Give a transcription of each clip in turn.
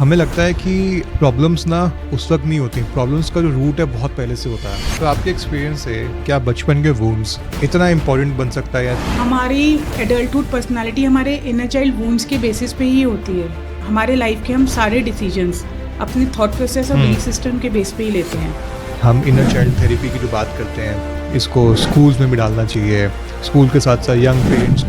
हमें लगता है कि प्रॉब्लम्स ना उस वक्त नहीं होती, प्रॉब्लम्स का जो रूट है बहुत पहले से होता है। तो आपके एक्सपीरियंस से क्या बचपन के वुंड्स इतना इम्पोर्टेंट बन सकता है या हमारी एडल्टहुड पर्सनालिटी हमारे इनर चाइल्ड वूंड्स के बेसिस पे ही होती है। हमारे लाइफ के हम सारे डिसीजंस अपने थॉट प्रोसेस और बिलीफ सिस्टम के बेस पे ही लेते हैं। हम इनर चाइल्ड थेरेपी की जो बात करते हैं इसको स्कूल्स में भी डालना चाहिए, स्कूल के साथ साथ यंग पेरेंट्स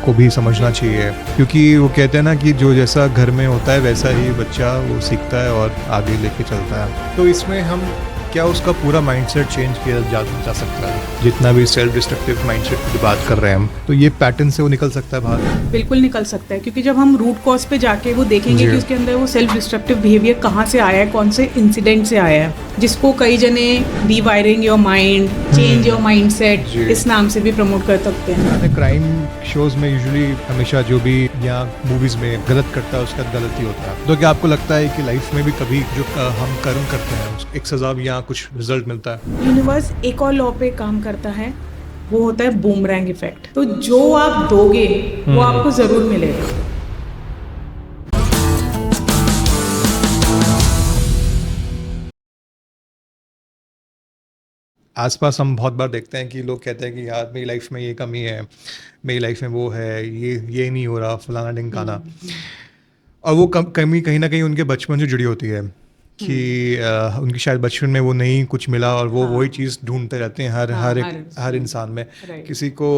को भी समझना चाहिए, क्योंकि वो कहते हैं ना कि जो जैसा घर में होता है वैसा ही बच्चा वो सीखता है और आगे लेके चलता है। तो इसमें हम क्या उसका पूरा माइंडसेट चेंज किया जा सकता है? जितना भी सेल्फ डिस्ट्रक्टिव माइंडसेट की बात कर रहे हैं हम, तो ये पैटर्न से वो निकल सकता है बाहर। बिल्कुल निकल सकता है, क्योंकि जब हम रूट कॉज पे जाके वो देखेंगे जी। कि उसके अंदर वो सेल्फ डिस्ट्रक्टिव बिहेवियर कहाँ से आया है, कौन से इंसिडेंट से आया है, जिसको कई जने rewiring your mind, change your mindset जी। इस नाम से भी प्रमोट कर सकते हैं। क्राइम शोज में यूजुअली हमेशा जो भी या मूवीज में गलत करता है उसका गलत ही होता है। तो क्या आपको लगता है कि लाइफ में भी कभी जो हम कर्म करते हैं उसको एक सजा या कुछ रिजल्ट मिलता है? यूनिवर्स एक और लॉ पे काम करता है, वो होता है बूमरैंग इफेक्ट। तो जो आप दोगे वो आपको जरूर मिलेगा। आसपास हम बहुत बार देखते हैं कि लोग कहते हैं कि यार मेरी लाइफ में ये कमी है, मेरी लाइफ में वो है, ये नहीं हो रहा, फलाना ढिमकाना। और वो कमी कहीं ना कहीं उनके बचपन से जुड़ी होती है कि उनकी शायद बचपन में वो नहीं कुछ मिला और वो वही चीज़ ढूंढते रहते हैं हर इंसान में। किसी को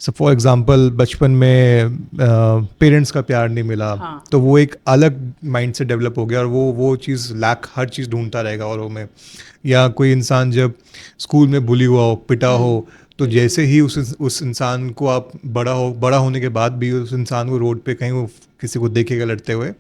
फॉर एग्जांपल बचपन में पेरेंट्स का प्यार नहीं मिला, तो वो एक अलग माइंड से डेवलप हो गया और वो चीज़ लैक हर चीज़ ढूंढता रहेगा औरों में। या कोई इंसान जब स्कूल में बुली हुआ हो, पिटा हो, तो जैसे ही उस इंसान को आप बड़ा होने के बाद भी उस इंसान को रोड पे कहीं वो किसी को देखेगा लड़ते हुए,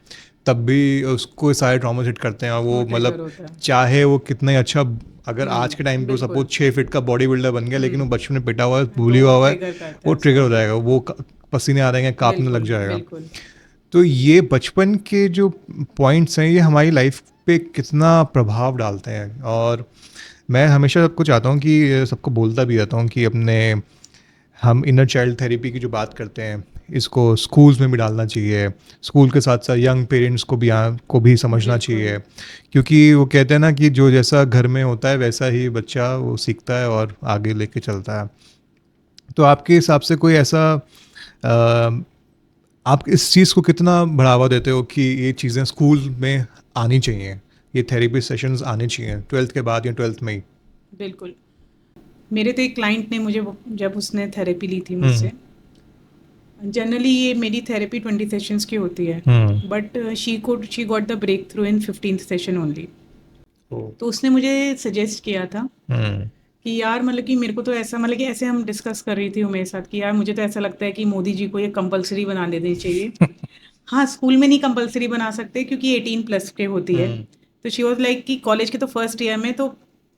तब भी उसको सारे ट्रॉमा हिट करते हैं और वो मतलब चाहे वो कितना ही अच्छा, अगर आज के टाइम पे सपोज 6 फीट का बॉडी बिल्डर बन गया लेकिन वो बचपन में पिटा हुआ है, बुली हुआ है, वो ट्रिगर हो जाएगा, वो पसीने आ रहे हैं, कांपने लग जाएगा। तो ये बचपन के जो पॉइंट्स हैं ये हमारी लाइफ पे कितना प्रभाव डालते हैं। और मैं हमेशा सबको चाहता हूँ कि सबको बोलता भी रहता हूँ कि हम इनर चाइल्ड थेरेपी की जो बात करते हैं इसको स्कूल्स में भी डालना चाहिए, स्कूल के साथ साथ यंग पेरेंट्स को भी समझना चाहिए, क्योंकि वो कहते हैं ना कि जो जैसा घर में होता है वैसा ही बच्चा वो सीखता है और आगे लेके चलता है। तो आपके हिसाब से कोई ऐसा आप इस चीज़ को कितना बढ़ावा देते हो कि ये चीज़ें स्कूल में आनी चाहिए, ये थेरेपी सेशंस आने चाहिए 12th के बाद या 12th में ही? बिल्कुल। मेरे तो एक क्लाइंट ने मुझे जब उसने थेरेपी ली थी मुझसे, जनरली ये मेरी थेरेपी 20 सेशंस की होती है, but she got the breakthrough in 15th session only. तो उसने मुझे सजेस्ट किया था कि यार मतलब कि मेरे को तो ऐसा, मतलब कि ऐसे हम डिस्कस कर रही थी वो मेरे साथ कि यार मुझे तो ऐसा लगता है कि मोदी जी को ये कंपलसरी बना देनी चाहिए। हाँ, स्कूल में नहीं कंपलसरी बना सकते क्योंकि 18+ के होती है। तो शी वाज लाइक कि कॉलेज के तो फर्स्ट ईयर में तो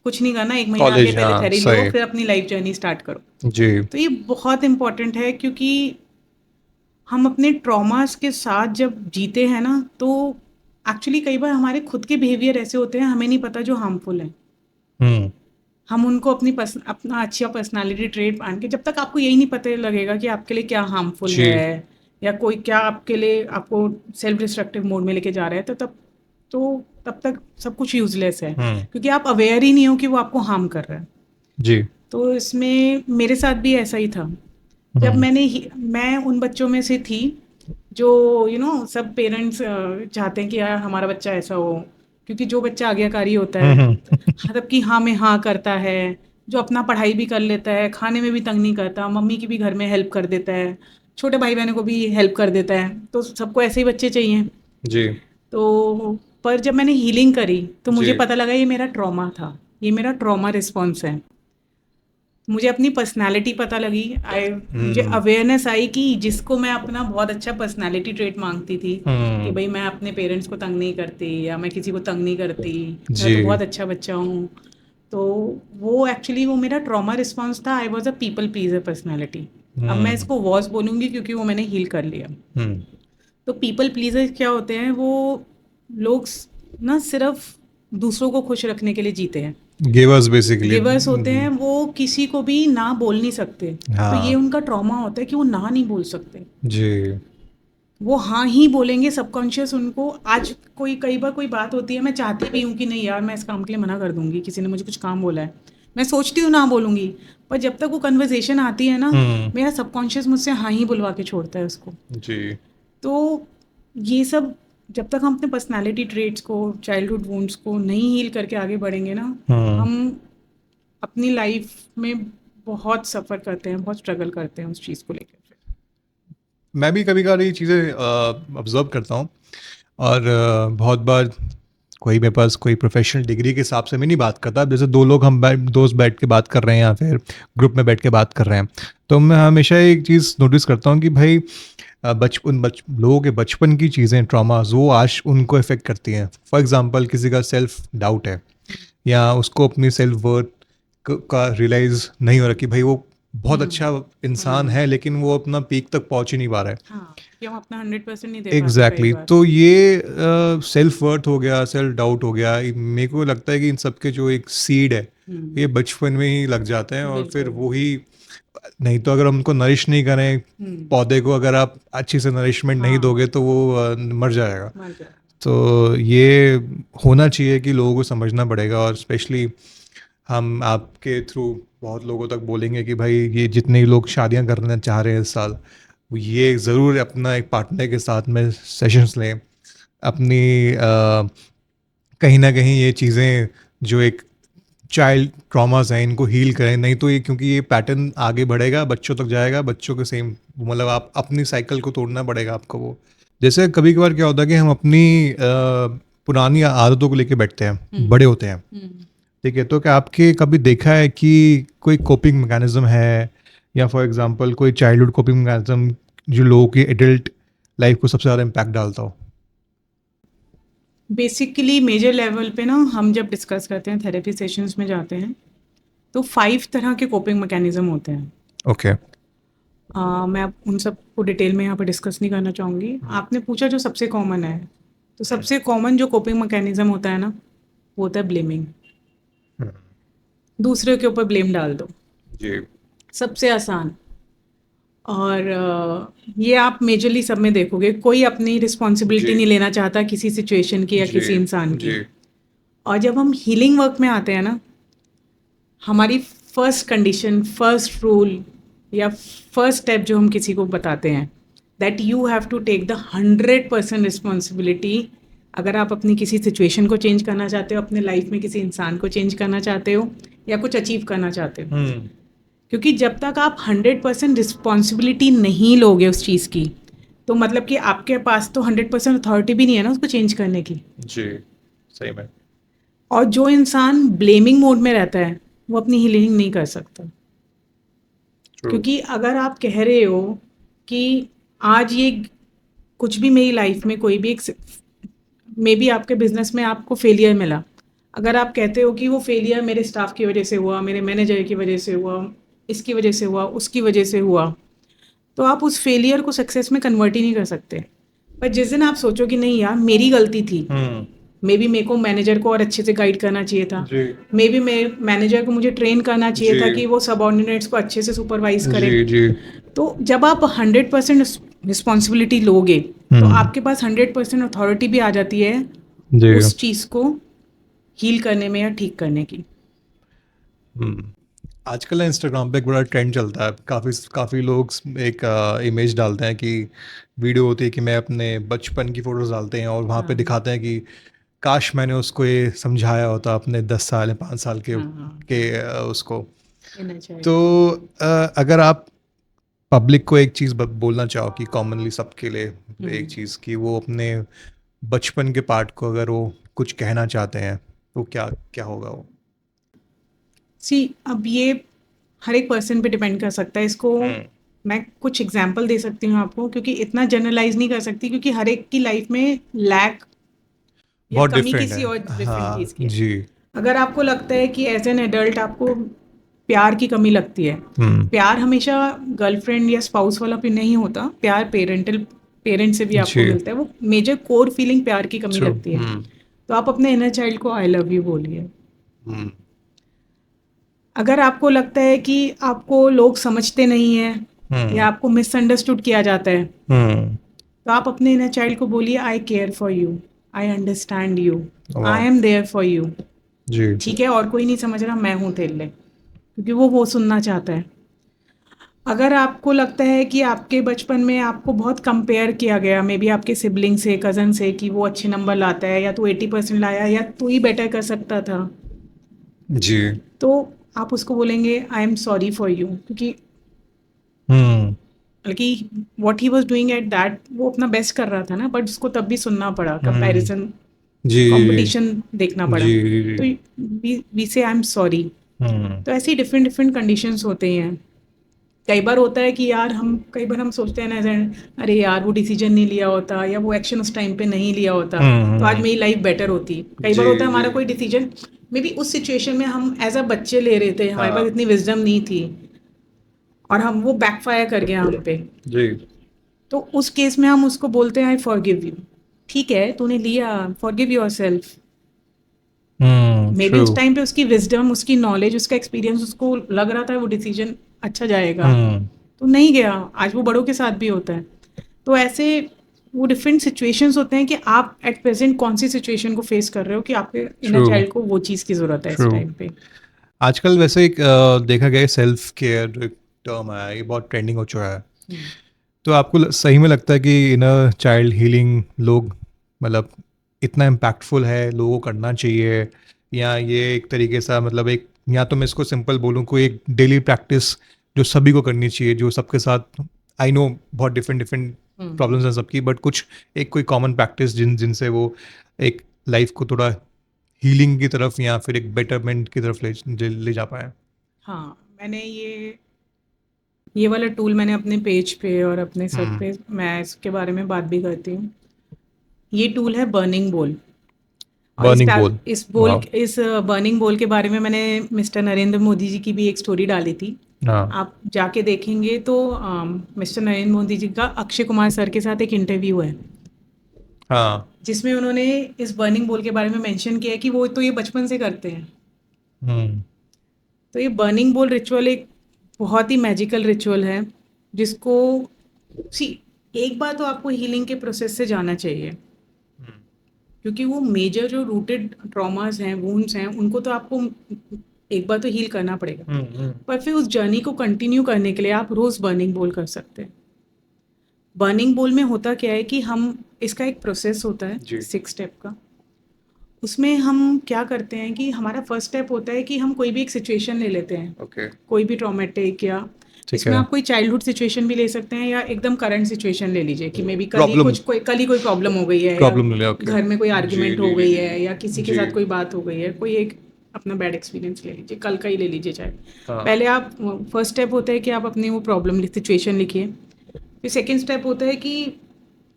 कुछ नहीं करना, 1 महीना आगे पहले थेरेपी लो, फिर अपनी लाइफ जर्नी स्टार्ट करो। जी। तो ये बहुत इंपॉर्टेंट है, क्योंकि हम अपने ट्रॉमास के साथ जब जीते हैं ना, तो एक्चुअली कई बार हमारे खुद के बिहेवियर ऐसे होते हैं हमें नहीं पता जो हार्मफुल है। हम उनको अपना अच्छा पर्सनालिटी ट्रेट मान के, जब तक आपको यही नहीं पता लगेगा कि आपके लिए क्या हार्मफुल है या कोई क्या आपके लिए आपको सेल्फ डिस्ट्रक्टिव मोड में लेके जा रहा है, तब तक सब कुछ यूजलेस है, क्योंकि आप अवेयर ही नहीं हो कि वो आपको हार्म कर रहा है। जी। तो इसमें मेरे साथ भी ऐसा ही था। जब मैं उन बच्चों में से थी जो सब पेरेंट्स चाहते हैं कि यार हमारा बच्चा ऐसा हो, क्योंकि जो बच्चा आज्ञाकारी होता है, मतलब कि हाँ में हाँ करता है, जो अपना पढ़ाई भी कर लेता है, खाने में भी तंग नहीं करता, मम्मी की भी घर में हेल्प कर देता है, छोटे भाई बहनों को भी हेल्प कर देता है, तो सबको ऐसे ही बच्चे चाहिए। जी। तो पर जब मैंने हीलिंग करी तो मुझे पता लगा ये मेरा ट्रॉमा था, ये मेरा ट्रॉमा रिस्पॉन्स है। मुझे अपनी पर्सनालिटी पता लगी, मुझे अवेयरनेस आई कि जिसको मैं अपना बहुत अच्छा पर्सनालिटी ट्रेट मांगती थी कि भाई मैं अपने पेरेंट्स को तंग नहीं करती या मैं किसी को तंग नहीं करती, मैं तो बहुत अच्छा बच्चा हूँ, तो वो एक्चुअली वो मेरा ट्रॉमा रिस्पॉन्स था। I was a people pleaser personality. अब मैं इसको वॉज बोलूँगी क्योंकि वो मैंने हील कर लिया। तो पीपल प्लीजर क्या होते हैं, वो लोग ना सिर्फ दूसरों को खुश रखने के लिए जीते हैं, गिवर्स बेसिकली। गिवर्स होते हैं, वो किसी को भी ना बोल नहीं सकते। तो ये उनका ट्रॉमा होता है कि वो ना नहीं बोल सकते। जी। वो हाँ ही बोलेंगे, सबकॉन्शियस उनको आज कई बार कोई बात होती है, मैं चाहती भी हूँ कि नहीं यार मैं इस काम के लिए मना कर दूंगी, किसी ने मुझे कुछ काम बोला है, मैं सोचती हूँ ना बोलूँगी, पर जब तक वो कन्वर्सेशन आती है ना, मेरा सबकॉन्शियस मुझसे हाँ ही बुलवा के छोड़ता है उसको। जी। तो ये सब जब तक हम अपने पर्सनालिटी ट्रेट्स को, चाइल्डहुड वुंड्स को नहीं हील करके आगे बढ़ेंगे ना, हम अपनी लाइफ में बहुत सफ़र करते हैं, बहुत स्ट्रगल करते हैं उस चीज़ को लेकर। मैं भी कभी कभार ये चीज़ें ऑब्जर्व करता हूँ, और बहुत बार कोई मेरे पास कोई प्रोफेशनल डिग्री के हिसाब से मैं नहीं बात करता, जैसे दो लोग हम दोस्त बैठ के बात कर रहे हैं या फिर ग्रुप में बैठ के बात कर रहे हैं, तो मैं हमेशा एक चीज़ नोटिस करता हूँ कि भाई लोगों के बचपन की चीज़ें, ट्रॉमास, वो आज उनको इफ़ेक्ट करती हैं। फॉर एग्जांपल किसी का सेल्फ डाउट है, या उसको अपनी सेल्फ वर्थ का रियलाइज़ नहीं हो रहा कि भाई वो बहुत अच्छा इंसान है लेकिन वो अपना पीक तक पहुंच ही नहीं पा रहा है। हाँ, कि हम अपना 100% नहीं दे पाते कई एग्जैक्टली बार। तो ये सेल्फ वर्थ हो गया, सेल्फ डाउट हो गया, मेरे को लगता है कि इन सब के जो एक सीड है ये बचपन में ही लग जाते हैं, और फिर बिल्कुल। वही, नहीं तो अगर हम उनको नरिश नहीं करें, पौधे को अगर आप अच्छी से नरिशमेंट नहीं हाँ, दोगे तो वो मर जाएगा। मर जाए। तो ये होना चाहिए कि लोगों को समझना पड़ेगा, और स्पेशली हम आपके थ्रू बहुत लोगों तक बोलेंगे कि भाई ये जितने भी लोग शादियां करना चाह रहे हैं इस साल, वो ये ज़रूर अपना एक पार्टनर के साथ में सेशंस लें, अपनी कहीं ना कहीं ये चीज़ें जो एक चाइल्ड ट्रॉमास हैं इनको हील करें, नहीं तो ये, क्योंकि ये पैटर्न आगे बढ़ेगा, बच्चों तक जाएगा, बच्चों के सेम, मतलब आप अपनी साइकिल को तोड़ना पड़ेगा आपको। वो जैसे कभी कभार क्या होता है कि हम अपनी पुरानी आदतों को लेके बैठते हैं, बड़े होते हैं, ठीक है, तो क्या आपके कभी देखा है कि कोई कोपिंग मैकेनिज्म है, या फॉर एग्जांपल कोई चाइल्डहुड कोपिंग मैकेनिज्म जो लोगों की एडल्ट लाइफ को सबसे ज़्यादा इम्पैक्ट डालता हो? बेसिकली मेजर लेवल पे ना हम जब डिस्कस करते हैं, थेरेपी सेशंस में जाते हैं, तो 5 तरह के कोपिंग मैकेनिज्म होते हैं। ओके। मैं अब उन सब को डिटेल में यहाँ पे डिस्कस नहीं करना चाहूँगी। आपने पूछा जो सबसे कॉमन है, तो सबसे कॉमन जो कोपिंग मैकेनिज्म होता है ना, वो होता है ब्लेमिंग। दूसरे के ऊपर ब्लेम डाल दो, जी। सबसे आसान। और ये आप मेजरली सब में देखोगे, कोई अपनी रिस्पॉन्सिबिलिटी जी। नहीं लेना चाहता किसी सिचुएशन की या जी। किसी इंसान की। जी। और जब हम हीलिंग वर्क में आते हैं ना, हमारी फर्स्ट कंडीशन, फर्स्ट रूल या फर्स्ट स्टेप जो हम किसी को बताते हैं, that you have to take the 100% responsibility. अगर आप अपनी किसी सिचुएशन को चेंज करना चाहते हो, अपने लाइफ में किसी इंसान को चेंज करना चाहते हो, या कुछ अचीव करना चाहते हो, क्योंकि जब तक आप 100% रिस्पॉन्सिबिलिटी नहीं लोगे उस चीज़ की, तो मतलब कि आपके पास तो 100% अथॉरिटी भी नहीं है ना उसको चेंज करने की। जी। सही में। और जो इंसान ब्लेमिंग मोड में रहता है, वो अपनी हीलिंग नहीं कर सकता। ट्रू। क्योंकि अगर आप कह रहे हो कि आज ये कुछ भी मेरी लाइफ में कोई भी एक, मे बी आपके बिजनेस में आपको फेलियर मिला, अगर आप कहते हो कि वो फेलियर मेरे स्टाफ की वजह से हुआ, मेरे मैनेजर की वजह से हुआ, इसकी वजह से हुआ, उसकी वजह से हुआ, तो आप उस फेलियर को सक्सेस में कन्वर्ट ही नहीं कर सकते। पर जिस दिन आप सोचो कि नहीं यार मेरी गलती थी, मे बी मेरे को मैनेजर को और अच्छे से गाइड करना चाहिए था, जी। मे बी मेरे मैनेजर को मुझे ट्रेन करना चाहिए था जी। कि वो सबऑर्डिनेट्स को अच्छे से सुपरवाइज करे। जी। जी। तो जब आप 100% रिस्पॉन्सिबिलिटी लोगे, तो आपके पास 100% अथॉरिटी भी आ जाती है जी। उस चीज़ को हील करने में या ठीक करने की। आजकल इंस्टाग्राम पे एक बड़ा ट्रेंड चलता है, काफ़ी काफ़ी लोग एक इमेज डालते हैं कि वीडियो होती है कि मैं अपने बचपन की फ़ोटोज़ डालते हैं, और वहाँ पे दिखाते हैं कि काश मैंने उसको ये समझाया होता अपने 10 साल या 5 साल के उसको। Inner child. तो अगर आप पब्लिक को एक चीज़ बोलना चाहो कि कॉमनली सबके लिए एक चीज़ कि वो अपने बचपन के पार्ट को अगर वो कुछ कहना चाहते हैं, तो क्या क्या होगा वो? सी अब ये हर एक पर्सन पे डिपेंड कर सकता है। इसको मैं कुछ एग्जांपल दे सकती हूँ आपको, क्योंकि इतना जनरलाइज नहीं कर सकती, क्योंकि हर एक की लाइफ में लैक या बहुत कमी डिफरेंट किसी और है। डिफरेंट हाँ चीज़ की है। जी। अगर आपको लगता है कि एज एन एडल्ट आपको प्यार की कमी लगती है, प्यार हमेशा गर्लफ्रेंड या स्पाउस वाला भी नहीं होता, प्यार पेरेंट से भी आपको जी। मिलता है, वो मेजर कोर फीलिंग प्यार की कमी ट्रू। लगती है, तो आप अपने इनर चाइल्ड को आई लव यू बोलिए। अगर आपको लगता है कि आपको लोग समझते नहीं हैं या आपको मिसअंडरस्टूड किया जाता है, तो आप अपने इनर चाइल्ड को बोलिए, I care for you, I understand you, वाह। I am there for you. जी। ठीक है, और कोई नहीं समझ रहा, मैं हूँ तेरे लिए, क्योंकि वो सुनना चाहता है। अगर आपको लगता है कि आपके बचपन में आपको बहुत कंपेयर किया गया, मे बी आपके सिबलिंग से, कज़न से, कि वो अच्छे नंबर लाता है, या तू 80% लाया, या तू ही बेटर कर सकता था, जी। तो आप उसको बोलेंगे I am sorry for you, क्योंकि हम्म। बल्कि what he was doing at that, वो अपना बेस्ट कर रहा था ना, बट उसको तब भी सुनना पड़ा, हम्म। कंपैरिजन, जी जी कंपटीशन देखना पड़ा। जी जी जी। तो वी से आई एम सॉरी। हम्म। तो ऐसे ही डिफरेंट डिफरेंट कंडीशंस होते हैं। कई बार होता है कि यार हम कई बार हम सोचते हैं ना, अरे यार वो डिसीजन नहीं लिया होता, या वो एक्शन उस टाइम पे नहीं लिया होता, तो आज हम्म। मेरी लाइफ बेटर होती। कई बार जी होता है जी। हमारा कोई डिसीजन मे बी उस सिचुएशन में हम एज अ बच्चे ले रहे थे, हमारे पास हाँ। इतनी विजडम नहीं थी, और हम वो बैकफायर कर गया हम पे। जी। तो उस केस में हम उसको बोलते हैं आई फॉरगिव यू। ठीक है, तूने लिया, forgive yourself. May be true. उस टाइम पे उसकी विजडम, उसकी नॉलेज, उसका एक्सपीरियंस, उसको लग रहा था वो डिसीजन अच्छा जाएगा, हम्म। तो नहीं गया। आज वो बड़ों के साथ भी होता है। तो ऐसे वो डिफरेंट सिचुएशंस होते हैं कि आप एट प्रेजेंट कौन सी सिचुएशन को फेस कर रहे हो, कि आपके इनर ट्रू। चाइल्ड को वो चीज़ की ज़रूरत है इस ट्रू। टाइम पे। आजकल वैसे एक देखा गया सेल्फ केयर जो एक टर्म है, ये बहुत ट्रेंडिंग हो चुका है। हम्म। तो आपको सही में लगता है कि इनर चाइल्ड हीलिंग लोग मतलब इतना इम्पैक्टफुल है, लोगों को करना चाहिए, या ये एक तरीके सा मतलब एक, या तो मैं इसको सिंपल बोलूँ, कोई एक डेली प्रैक्टिस जो सभी को करनी चाहिए, जो सबके साथ, आई नो बहुत डिफरेंट डिफरेंट हम्म। प्रॉब्लम्स हैं सबकी, बट कुछ एक कोई कॉमन प्रैक्टिस जिनसे वो एक लाइफ को थोड़ा हीलिंग की तरफ या फिर एक बेटरमेंट की तरफ ले जा पाए। हाँ, मैंने ये वाला टूल मैंने अपने पेज पे और अपने सब हम्म। पे मैं इसके बारे में बात भी करती हूँ। ये टूल है बर्निंग बोल। और बर्निंग बोल। वाह। इस बर्निंग बोल के बारे में मैंने मिस्टर नरेंद्र मोदी जी की भी एक स्टोरी डाली थी। हाँ। आप जाके देखेंगे तो मिस्टर नरेंद्र मोदी जी का अक्षय कुमार सर के साथ एक इंटरव्यू है, हाँ। जिसमें उन्होंने इस बर्निंग बोल के बारे में मेंशन किया है कि वो तो ये बचपन से करते हैं। हम्म। तो ये बर्निंग बोल रिचुअल एक बहुत ही मैजिकल रिचुअल है, जिसको सी एक बार तो आपको हीलिंग के प्रोसेस से जाना चाहिए, क्योंकि वो मेजर जो रूटेड ट्रॉमास हैं, वुंड्स हैं, उनको तो आपको एक बार तो हील करना पड़ेगा। हम्म। पर फिर उस जर्नी को कंटिन्यू करने के लिए आप रोज़ बर्निंग बोल कर सकते हैं। बर्निंग बोल में होता क्या है कि हम इसका एक प्रोसेस होता है जी। 6 स्टेप का। उसमें हम क्या करते हैं कि हमारा फर्स्ट स्टेप होता है कि हम कोई भी एक सिचुएशन ले लेते हैं, ओके। कोई भी ट्रॉमेटिक, या ठीक इसमें है। आप कोई चाइल्डहुड सिचुएशन भी ले सकते हैं, या एकदम करंट सिचुएशन ले लीजिए कि मे बी प्रॉब्लम। कल ही कोई प्रॉब्लम हो गई है, या प्रॉब्लम ले लिया, ओके। घर में कोई जी आर्ग्यूमेंट जी हो जी गई जी है, या किसी के जी। साथ कोई बात हो गई है, कोई एक अपना बैड एक्सपीरियंस ले लीजिए, कल का ही ले लीजिए चाहे। हाँ। पहले आप फर्स्ट स्टेप होता है कि आप अपनी वो प्रॉब्लम सिचुएशन लिखिए। फिर सेकेंड स्टेप होता है कि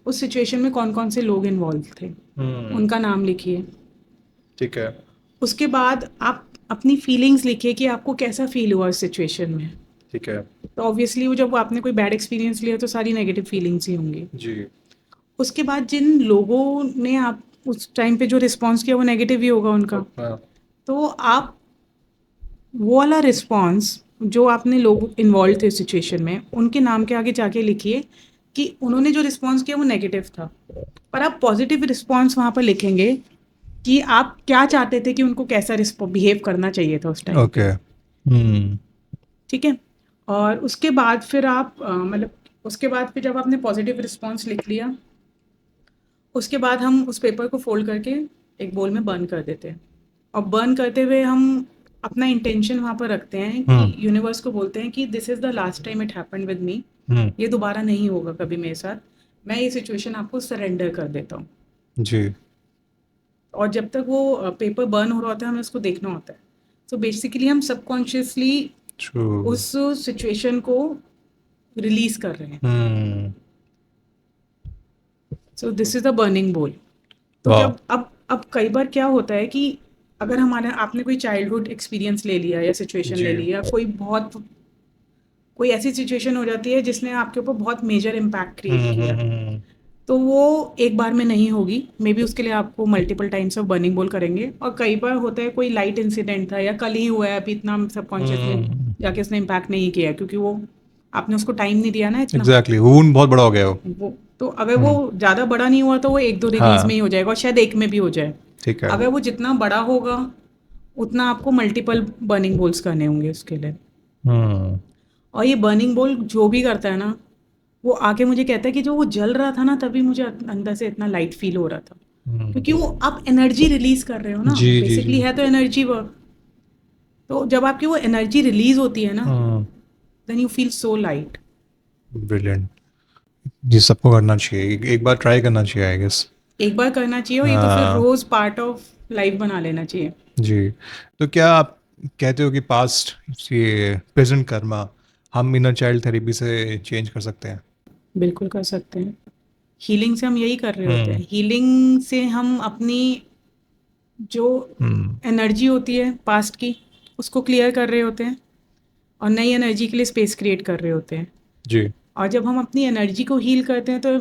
उस सिचुएशन में कौन कौन से लोग इन्वॉल्व थे, हम्म। उनका नाम लिखिए। ठीक है। उसके बाद आप अपनी फीलिंग्स लिखिए कि आपको कैसा फील हुआ उस सिचुएशन में। ठीक है। तो ऑब्वियसली वो जब आपने कोई बैड एक्सपीरियंस लिया तो सारी नेगेटिव फीलिंग्स ही होंगी। जी। उसके बाद जिन लोगों ने आप उस टाइम पे जो रिस्पॉन्स किया वो नेगेटिव ही होगा उनका। हाँ। तो आप वो वाला रिस्पॉन्स जो आपने लोग इन्वॉल्व थे सिचुएशन में, उनके नाम के आगे जाके लिखिए कि उन्होंने जो रिस्पॉन्स किया वो नेगेटिव था, पर आप पॉजिटिव रिस्पॉन्स वहाँ पर लिखेंगे कि आप क्या चाहते थे कि उनको कैसा बिहेव करना चाहिए था उस टाइम पे। ओके। हम्म। ठीक है। और उसके बाद फिर आप मतलब उसके बाद फिर जब आपने पॉजिटिव रिस्पॉन्स लिख लिया, उसके बाद हम उस पेपर को फोल्ड करके एक बोल में बर्न कर देते हैं। और बर्न करते हुए हम अपना इंटेंशन वहाँ पर रखते हैं कि हम्म। यूनिवर्स को बोलते हैं कि this is the last time it happened with me, hmm. ये दोबारा नहीं होगा कभी मेरे साथ, मैं ये सिचुएशन आपको सरेंडर कर देता हूँ। जी। और जब तक वो पेपर बर्न हो रहा होता है हमें उसको देखना होता है। सो बेसिकली हम सबकॉन्शियसली ट्रू। उस सिचुएशन को रिलीज कर रहे हैं। Hmm. So this is the burning bowl. तो वाह। जब अब कई बार क्या होता है कि अगर हमारे आपने कोई चाइल्डहुड एक्सपीरियंस ले लिया या सिचुएशन जी। ले लिया, कोई ऐसी सिचुएशन हो जाती है जिसने आपके ऊपर बहुत मेजर इम्पैक्ट क्रिएट किया, हम्म। तो वो एक बार में नहीं होगी। मे बी उसके लिए आपको मल्टीपल टाइम्स ऑफ बर्निंग बोल करेंगे। और कई बार होता है कोई लाइट इंसिडेंट था या कल ही हुआ है, अभी इतना सबकॉन्शियस में हम्म। जाके उसने इम्पैक्ट नहीं किया, क्योंकि वो आपने उसको टाइम नहीं दिया ना इतना। एग्जैक्टली, वूंड बहुत बड़ा हो गया वो। वो तो अगर वो ज़्यादा बड़ा नहीं हुआ तो वो 1-2 रिलीज में हाँ, ही हो जाएगा और शायद एक में भी हो जाए। ठीक है। अगर वो जितना बड़ा होगा उतना आपको मल्टीपल बर्निंग बोल्स करने होंगे उसके लिए। हम्म। और ये बर्निंग बोल जो भी करता है ना, वो आके मुझे कहता है कि जो वो जल रहा था ना तभी मुझे अंदर से इतना लाइट फील हो रहा था, क्योंकि वो आप एनर्जी रिलीज कर रहे हो ना, जी जी जी। बेसिकली है तो एनर्जी वर्क। तो जब आपकी वो एनर्जी रिलीज होती है ना, hmm. Then you feel so light. Brilliant. ये सबको करना चाहिए, एक बार ट्राई करना चाहिए आई गेस। एक बार करना चाहिए और ये तो फिर हाँ रोज पार्ट ऑफ लाइफ बना लेना चाहिए। जी। तो क्या आप कहते हो कि पास्ट, ये प्रेजेंट कर्मा, हम इनर चाइल्ड थेरेपी से चेंज कर सकते हैं? बिल्कुल कर सकते हैं। हीलिंग से हम यही कर रहे होते हम्म। हैं, हीलिंग से हम अपनी जो हम्म। एनर्जी होती है पास्ट की उसको क्लियर कर रहे होते हैं और नई एनर्जी के लिए स्पेस क्रिएट कर रहे होते हैं। जी। और जब हम अपनी एनर्जी को हील करते हैं तो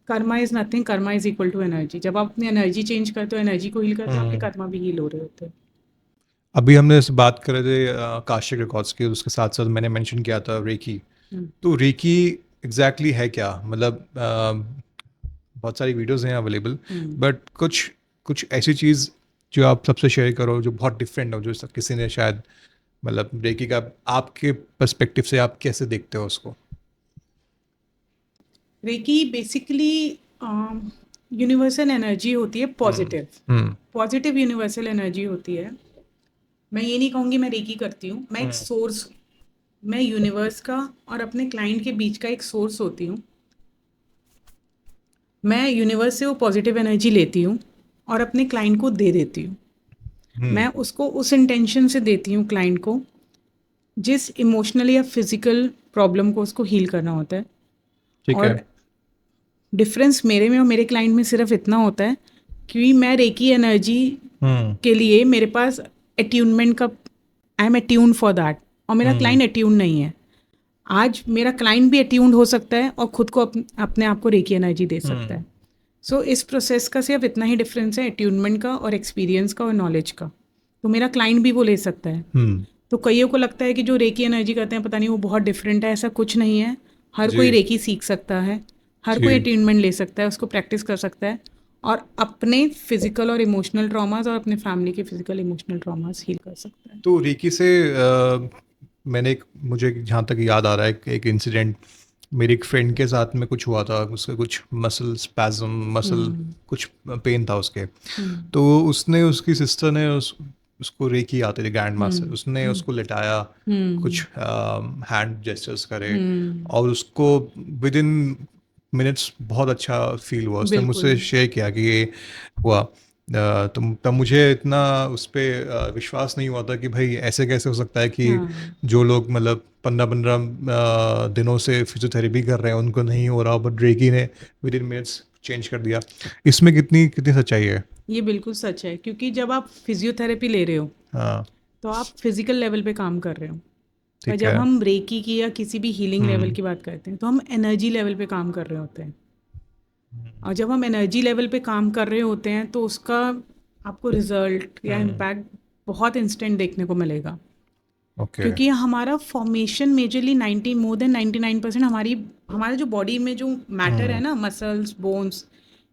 karma is nothing, karma is equal to energy. जब आप अपनी एनर्जी चेंज करते हो, एनर्जी को हील करते हो, आपके हम्म। कर्मा भी हील हो रहे होते हैं। अभी हमने इस बात कर रहे थे काशिक रिकॉर्ड्स की, उसके साथ साथ मैंने मेंशन किया था रेकी। हम्म, तो रेकी एग्जैक्टली है क्या, मतलब बहुत सारी वीडियोस हैं अवेलेबल, हम्म। बट कुछ कुछ ऐसी चीज़ जो आप सबसे शेयर करो जो बहुत डिफरेंट हो, जो किसी ने शायद, मतलब रेकी का आपके पर्सपेक्टिव से आप कैसे देखते हो उसको? रेकी बेसिकली यूनिवर्सल एनर्जी होती है, हम्म। पॉजिटिव हम्म। पॉजिटिव यूनिवर्सल एनर्जी होती है। मैं ये नहीं कहूँगी मैं रेकी करती हूँ, मैं एक हम्म। सोर्स हूँ। मैं यूनिवर्स का और अपने क्लाइंट के बीच का एक सोर्स होती हूँ। मैं यूनिवर्स से वो पॉजिटिव एनर्जी लेती हूँ और अपने क्लाइंट को दे देती हूँ। मैं हम्म। उसको उस इंटेंशन से देती हूँ क्लाइंट को जिस इमोशनल या फिजिकल प्रॉब्लम को उसको हील करना होता है। ठीक है। और डिफरेंस मेरे में और मेरे क्लाइंट में सिर्फ इतना होता है कि मैं रेकी एनर्जी हम्म। के लिए मेरे पास अट्यूनमेंट का, I am attune for that, और मेरा हम्म। क्लाइंट अट्यून नहीं है। आज मेरा क्लाइंट भी अट्यून्ड हो सकता है और खुद को अपने आप को रेकी एनर्जी दे सकता हम्म। है। सो इस प्रोसेस का सिर्फ इतना ही डिफरेंस है, अट्यूनमेंट का और एक्सपीरियंस का और नॉलेज का। तो मेरा क्लाइंट भी वो ले सकता है। हम्म। तो कईयों को लगता है कि जो रेकी एनर्जी करते हैं पता नहीं वो बहुत डिफरेंट है, ऐसा कुछ नहीं है। हर कोई जी रेकी सीख सकता है, हर कोई जी। अटेनमेंट ले सकता है, उसको प्रैक्टिस कर सकता है और अपने फिजिकल और इमोशनल ट्रॉमास और अपने फैमिली के फिजिकल इमोशनल ट्रॉमास हील कर सकता है। तो रेकी से मैंने मुझे जहाँ तक याद आ रहा है, एक इंसिडेंट मेरी एक फ्रेंड के साथ में कुछ हुआ था, उसका कुछ मसल स्पैज्म, मसल हम्म, कुछ पेन था उसके। हम्म, तो उसने, उसकी सिस्टर ने उसको रेकी आते थे, ग्रैंड मास्टर, हम्म, उसने हम्म, उसको लिटाया, हम्म, कुछ हैंड जेस्चर्स करे, हम्म, और उसको विद इन मिनट्स बहुत अच्छा फील हुआ। उसने बिल्कुल। मुझसे शेयर किया कि ये हुआ। तो तब मुझे इतना उस पर विश्वास नहीं हुआ था कि भाई ऐसे कैसे हो सकता है कि हाँ, जो लोग मतलब 15-15 दिनों से फिजियोथेरेपी कर रहे हैं उनको नहीं हो रहा, बट रेकी ने विद इन मिनट्स चेंज कर दिया। इसमें कितनी कितनी सच्चाई है? ये बिल्कुल सच है, क्योंकि जब आप फिजियोथेरेपी ले रहे हो हाँ। तो आप फिजिकल लेवल पे काम कर रहे हो। पर ठीक जब है। हम रेकी की या किसी भी हीलिंग लेवल हम्म। की बात करते हैं तो हम एनर्जी लेवल पे काम कर रहे होते हैं। और जब हम एनर्जी लेवल पे काम कर रहे होते हैं तो उसका आपको रिजल्ट या हम्म। इम्पैक्ट बहुत इंस्टेंट देखने को मिलेगा। ओके। क्योंकि हमारा फॉर्मेशन मेजरली 90 मोर देन 99% हमारी हमारे जो बॉडी में जो मैटर है हम्म। ना, मसल्स, बोन्स,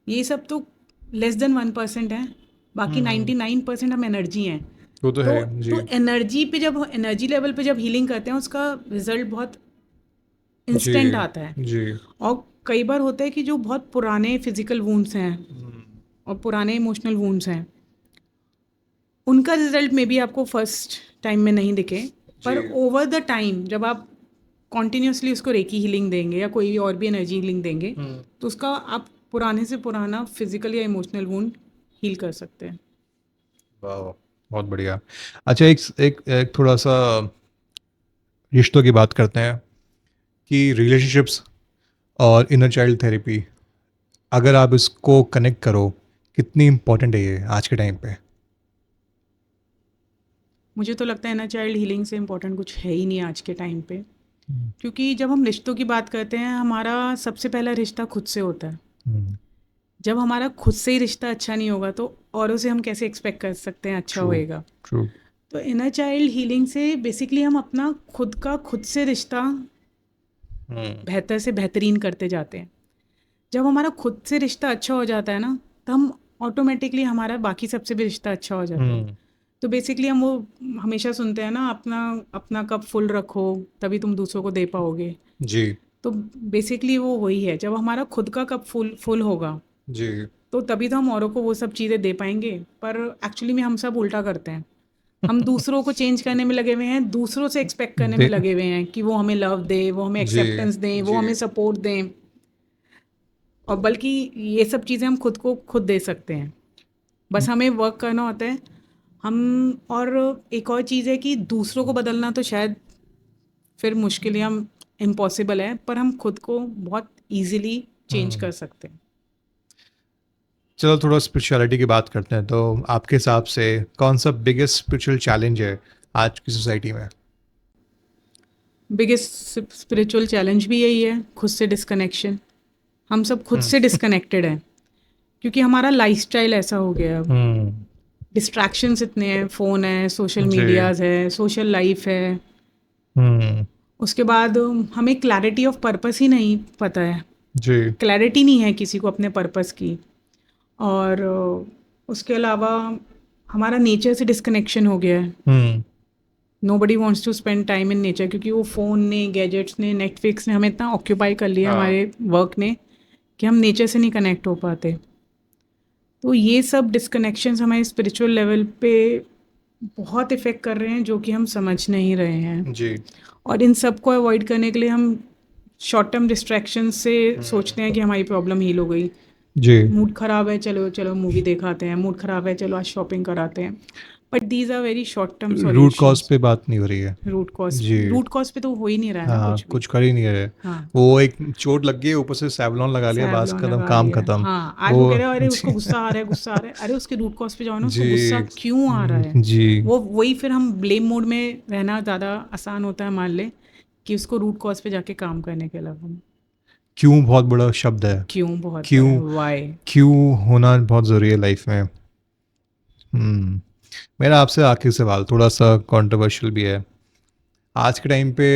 ये सब तो लेस देन 1% है। बाकी हम्म। 99% हम एनर्जी हैं। वो तो तो है जी। तो एनर्जी पे जब एनर्जी लेवल पे जब हीलिंग करते हैं उसका रिजल्ट बहुत जी इंस्टेंट आता है। जी। और कई बार होता है कि जो बहुत पुराने फिजिकल वूंड्स हैं हम्म। और पुराने इमोशनल वूंड्स हैं, उनका रिजल्ट में भी आपको फर्स्ट टाइम में नहीं दिखे, जी। पर ओवर द टाइम जब आप कॉन्टिन्यूसली उसको रेकी हीलिंग देंगे या कोई और भी एनर्जी हीलिंग देंगे हम्म। तो उसका आप पुराने से पुराना फिजिकल या इमोशनल वूंड हील कर सकते हैं। वाह, बहुत बढ़िया। अच्छा, एक एक, एक थोड़ा सा रिश्तों की बात करते हैं कि रिलेशनशिप्स और इनर चाइल्ड थेरेपी, अगर आप इसको कनेक्ट करो, कितनी इम्पोर्टेंट है ये आज के टाइम पे? मुझे तो लगता है ना, चाइल्ड हीलिंग से इम्पोर्टेंट कुछ है ही नहीं आज के टाइम पे। क्योंकि जब हम रिश्तों की बात करते हैं हमारा सबसे पहला रिश्ता खुद से होता है। हम्म। जब हमारा खुद से ही रिश्ता अच्छा नहीं होगा तो औरों से हम कैसे एक्सपेक्ट कर सकते हैं अच्छा ट्रू। होएगा। ट्रू। तो तो इनर चाइल्ड हीलिंग से बेसिकली हम अपना खुद से रिश्ता बेहतर से बेहतरीन करते जाते हैं। जब हमारा खुद से रिश्ता अच्छा हो जाता है ना, तो हम ऑटोमेटिकली हमारा बाकी सबसे भी रिश्ता अच्छा हो जाता है। तो बेसिकली हम वो हमेशा सुनते हैं ना, अपना अपना कप फुल रखो तभी तुम दूसरों को दे पाओगे। जी तो बेसिकली वो वही है, जब हमारा खुद का कप फुल होगा जी तो तभी तो हम औरों को वो सब चीज़ें दे पाएंगे। पर एक्चुअली में हम सब उल्टा करते हैं, हम दूसरों को चेंज करने में लगे हुए हैं, दूसरों से एक्सपेक्ट करने में दे लगे हुए हैं कि वो हमें लव दे, वो हमें जी एक्सेप्टेंस दें, वो जी हमें सपोर्ट दें। और बल्कि ये सब चीज़ें हम खुद को खुद दे सकते हैं, बस हमें वर्क करना होता है। हम और एक और चीज़ है कि दूसरों को बदलना तो शायद फिर मुश्किल या इम्पॉसिबल है, पर हम खुद को बहुत इजीली चेंज कर सकते हैं। चलो थोड़ा स्पिरिचुअलिटी की बात करते हैं। तो आपके हिसाब से कौन सा बिगेस्ट स्पिरिचुअल चैलेंज है आज की सोसाइटी में? बिगेस्ट स्पिरिचुअल चैलेंज भी यही है, खुद से डिस्कनेक्शन। हम सब खुद से डिस्कनेक्टेड हैं क्योंकि हमारा लाइफस्टाइल ऐसा हो गया है। डिस्ट्रैक्शंस इतने हैं, फ़ोन है, सोशल जी मीडियाज़ है, सोशल लाइफ है। हम्म उसके बाद हमें क्लैरिटी ऑफ पर्पस ही नहीं पता है, जी क्लैरिटी नहीं है किसी को अपने पर्पस की। और उसके अलावा हमारा नेचर से डिस्कनेक्शन हो गया है। Hmm nobody wants to spend time in nature, क्योंकि वो फ़ोन ने, गैजेट्स ने, नेटफ्लिक्स ने हमें इतना ऑक्यूपाई कर लिया, हाँ हमारे वर्क ने, कि हम नेचर से नहीं कनेक्ट हो पाते। तो ये सब डिस्कनेक्शंस हमारे स्पिरिचुअल लेवल पे बहुत इफ़ेक्ट कर रहे हैं, जो कि हम समझ नहीं रहे हैं। जी और इन सब को अवॉइड करने के लिए हम शॉर्ट टर्म डिस्ट्रैक्शन से सोचते हैं कि हमारी प्रॉब्लम हील हो गई। जी मूड ख़राब है, चलो चलो मूवी दिखाते हैं। मूड ख़राब है, चलो आज शॉपिंग कराते हैं। But these are very short term root cause solutions. पे बात नहीं हो रही है। जी रूट कॉज पे तो हो ही नहीं रहा है ना हाँ कुछ भी। कुछ कर ही नहीं रहे। हाँ, वो एक चोट लग गई, ऊपर से सैवलॉन लगा लिया, बस सैवलॉन खत्म, लगा काम लिया। खत्म। हाँ, आज वो वो कह रहे हो अरे उसको जी गुस्सा आ रहा है, गुस्सा आ रहा है। अरे उसके रूट कॉज पे जाओ ना, उसको जी गुस्सा क्यों आ रहा है। जी वो वही फिर हम ब्लेम मोड में रहना ज़्यादा आसान होता है, मान ले, कि उसको रूट कॉज पे जाके काम करने के अलावा। क्यों बहुत बड़ा शब्द है। क्यों बहुत बड़ा है, क्यों वाई। क्यों होना बहुत ज़रूरी है लाइफ में। मेरा आपसे आखिरी सवाल थोड़ा सा कंट्रोवर्शियल भी है। आज के टाइम पे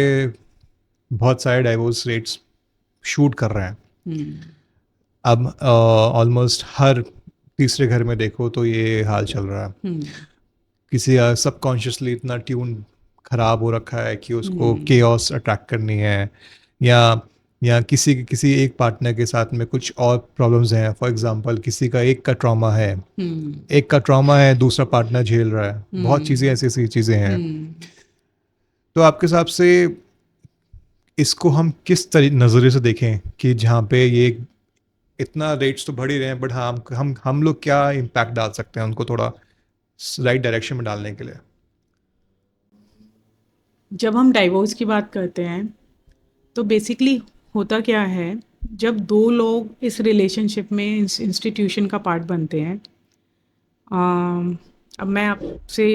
बहुत सारे डाइवोर्स रेट्स शूट कर रहे हैं। अब ऑलमोस्ट हर तीसरे घर में देखो तो ये हाल चल रहा है। किसी का सबकॉन्शियसली इतना ट्यून खराब हो रखा है कि उसको केओस अट्रैक्ट करनी है, या किसी एक पार्टनर के साथ में कुछ और प्रॉब्लम्स हैं। फॉर एग्जांपल किसी का एक का ट्रॉमा है, एक का ट्रॉमा है, दूसरा पार्टनर झेल रहा है, बहुत चीज़ें ऐसी ऐसी चीज़ें हैं। तो आपके हिसाब से इसको हम किस नज़रिए से देखें कि जहाँ पे ये इतना रेट्स तो बढ़ ही रहे हैं, बट हाँ हम लोग क्या इम्पैक्ट डाल सकते हैं उनको थोड़ा राइट डायरेक्शन में डालने के लिए? जब हम डाइवोर्स की बात करते हैं तो बेसिकली होता क्या है, जब दो लोग इस रिलेशनशिप में, इस इंस्टीट्यूशन का पार्ट बनते हैं। अब मैं आपसे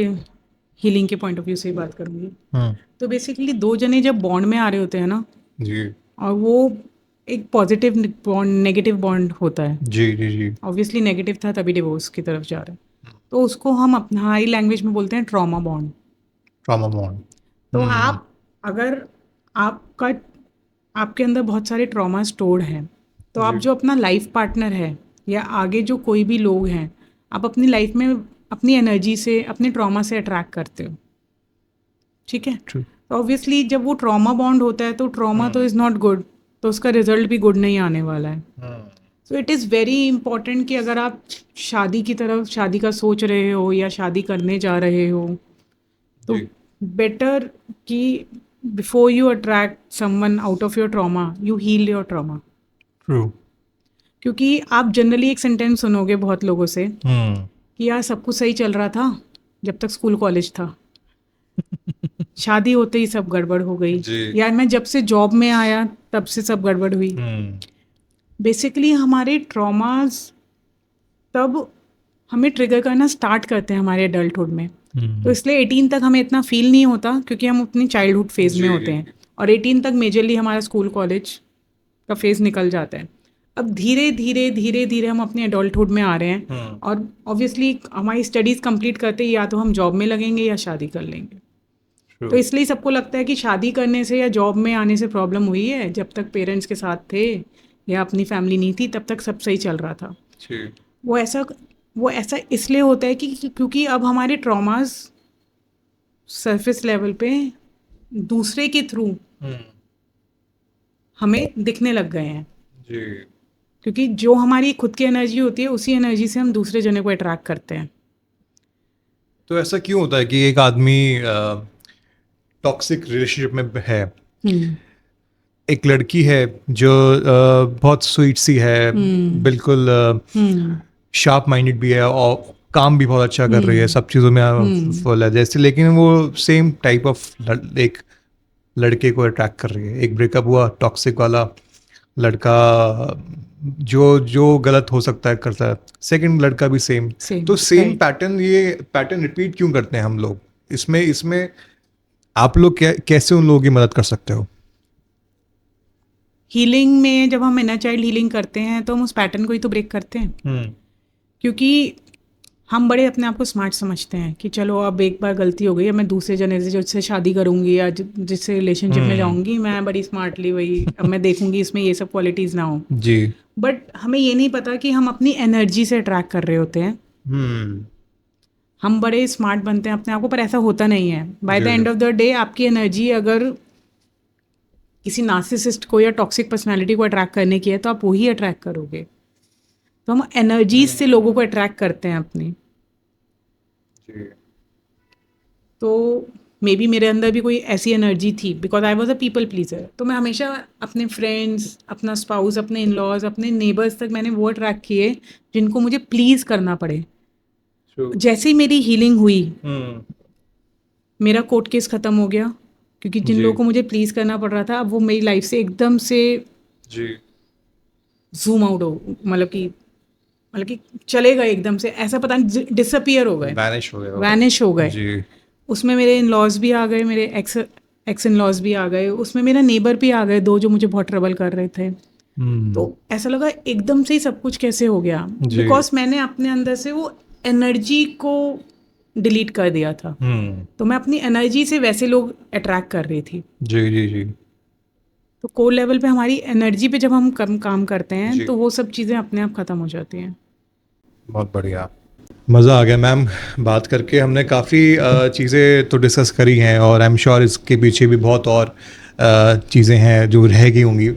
हीलिंग के पॉइंट ऑफ व्यू से ही बात करूँगी। तो बेसिकली दो जने जब बॉन्ड में आ रहे होते हैं ना, जी और वो एक पॉजिटिव बॉन्ड, नेगेटिव बॉन्ड होता है। जी जी जी ऑब्वियसली नेगेटिव था तभी डिवोर्स की तरफ जा रहा है। तो उसको हम अपना हमारी लैंग्वेज में बोलते हैं ट्रॉमा बॉन्ड। Trauma bond. तो आप अगर आपका आपके अंदर बहुत सारे ट्रॉमा स्टोर्ड हैं, तो आप जी जो अपना लाइफ पार्टनर है या आगे जो कोई भी लोग हैं, आप अपनी लाइफ में अपनी एनर्जी से, अपने ट्रॉमा से अट्रैक्ट करते हो। ठीक है। ट्रू तो ऑब्वियसली जब वो ट्रॉमा बॉन्ड होता है तो ट्रॉमा तो इज़ नॉट गुड, तो उसका रिजल्ट भी गुड नहीं आने वाला है। So it is very important कि अगर आप शादी की तरफ, शादी का सोच रहे हो या शादी करने जा रहे हो, तो जी बेटर कि before you attract someone out of your trauma, you heal your trauma. True क्योंकि आप जनरली एक सेंटेंस सुनोगे बहुत लोगों से कि यार सब कुछ सही चल रहा था जब तक स्कूल कॉलेज था, शादी होते ही सब गड़बड़ हो गई। जी यार मैं जब से जॉब में आया तब से सब गड़बड़ हुई। बेसिकली हमारे ट्रॉमास तब हमें ट्रिगर करना स्टार्ट करते हैं हमारे एडल्टहुड में। तो इसलिए 18 तक हमें इतना फील नहीं होता क्योंकि हम अपनी चाइल्डहुड फेज में जी होते हैं, और 18 तक मेजरली हमारा स्कूल कॉलेज का फेज निकल जाता है। अब धीरे धीरे धीरे धीरे हम अपने एडल्टहुड में आ रहे हैं और ऑब्वियसली हमारी स्टडीज़ कंप्लीट करते ही या तो हम जॉब में लगेंगे या शादी कर लेंगे। तो इसलिए सबको लगता है कि शादी करने से या जॉब में आने से प्रॉब्लम हुई है, जब तक पेरेंट्स के साथ थे या अपनी फैमिली नहीं थी तब तक सब सही चल रहा था। वो ऐसा वो ऐसा इसलिए होता है कि क्योंकि अब हमारे ट्रॉमास सरफेस लेवल पे दूसरे के थ्रू हमें दिखने लग गए हैं। क्योंकि जो हमारी खुद की एनर्जी होती है उसी एनर्जी से हम दूसरे जने को अट्रैक्ट करते हैं। तो ऐसा क्यों होता है कि एक आदमी टॉक्सिक रिलेशनशिप में है, एक लड़की है जो बहुत स्वीट सी है, बिल्कुल शार्प माइंडेड भी है और काम भी बहुत अच्छा कर रही है, सब चीज़ों में फुल है जैसे, लेकिन वो सेम टाइप ऑफ एक लड़के को अट्रैक्ट कर रही है। एक ब्रेकअप हुआ टॉक्सिक वाला लड़का, जो जो गलत हो सकता है करता है, सेकंड लड़का भी सेम। तो सेम पैटर्न, ये पैटर्न रिपीट क्यों करते हैं हम लोग? इसमें आप लोग कैसे उन लोगों की मदद कर सकते हो? हीलिंग में जब हम इनर चाइल्ड हीलिंग करते हैं तो हम उस पैटर्न को ही तो ब्रेक करते हैं। क्योंकि हम बड़े अपने आप को स्मार्ट समझते हैं कि चलो अब एक बार गलती हो गई है, मैं दूसरे जने से जिससे शादी करूंगी या जिससे रिलेशनशिप में जाऊंगी, मैं बड़ी स्मार्टली वही अब मैं देखूंगी इसमें ये सब क्वालिटीज़ ना हो जी। बट हमें ये नहीं पता कि हम अपनी एनर्जी से अट्रैक्ट कर रहे होते हैं। हम बड़े स्मार्ट बनते हैं अपने आप को, पर ऐसा होता नहीं है। By the end of the day आपकी एनर्जी अगर किसी नार्सिसिस्ट को या टॉक्सिक पर्सनालिटी को अट्रैक्ट करने की है तो आप वही अट्रैक्ट करोगे। तो हम एनर्जीज से लोगों को अट्रैक्ट करते हैं अपनी। तो मे बी मेरे अंदर भी कोई ऐसी एनर्जी थी, because I was a people pleaser. तो मैं हमेशा अपने फ्रेंड्स, अपना स्पाउस, अपने इन लॉज, अपने नेबर्स तक मैंने वो अट्रैक्ट किए जिनको मुझे प्लीज़ करना पड़े। जैसे ही मेरी हीलिंग हुई, मेरा कोर्ट केस ख़त्म हो गया, क्योंकि जिन लोगों को मुझे प्लीज़ करना पड़ रहा था अब वो मेरी लाइफ से एकदम से जूम आउट हो, मतलब कि चले गए एकदम से, ऐसा पता नहीं, डिसअपियर हो गए, वैनिश हो गए। उसमें मेरे इन लॉज भी आ गए, मेरे एक्स इन लॉज भी आ गए, उसमें मेरा नेबर भी आ गए, दो जो मुझे बहुत ट्रबल कर रहे थे। तो ऐसा लगा एकदम से ही सब कुछ कैसे हो गया, बिकॉज मैंने अपने अंदर से वो एनर्जी को डिलीट कर दिया था। तो मैं अपनी एनर्जी से वैसे लोग अट्रैक्ट कर रही थी। जी। तो कोर लेवल पे हमारी एनर्जी पे जब हम काम करते हैं तो वो सब चीज़ें अपने आप ख़त्म हो जाती हैं। बहुत बढ़िया, मज़ा आ गया मैम बात करके। हमने काफ़ी चीज़ें तो डिस्कस करी हैं और आई एम श्योर इसके पीछे भी बहुत और चीज़ें हैं जो रह गई होंगी।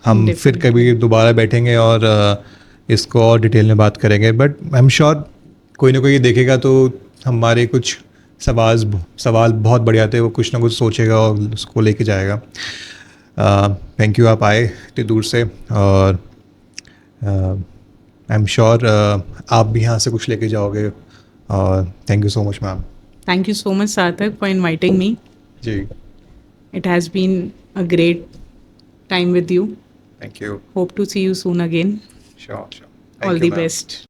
हम फिर कभी दोबारा बैठेंगे और इसको और डिटेल में बात करेंगे। बट आई एम श्योर कोई ना कोई ये देखेगा तो हमारे कुछ सवाल बहुत बढ़िया थे, वो कुछ ना कुछ सोचेगा और उसको लेके जाएगा। थैंक यू, आप आए इतनी दूर से, और आई एम श्योर आप भी यहाँ से कुछ लेके जाओगे। और thank you so much ma'am. Thank you so much Sarthak for inviting me. जी, it has been a great time with you. Thank you. Hope to see you soon again. Sure. All the best.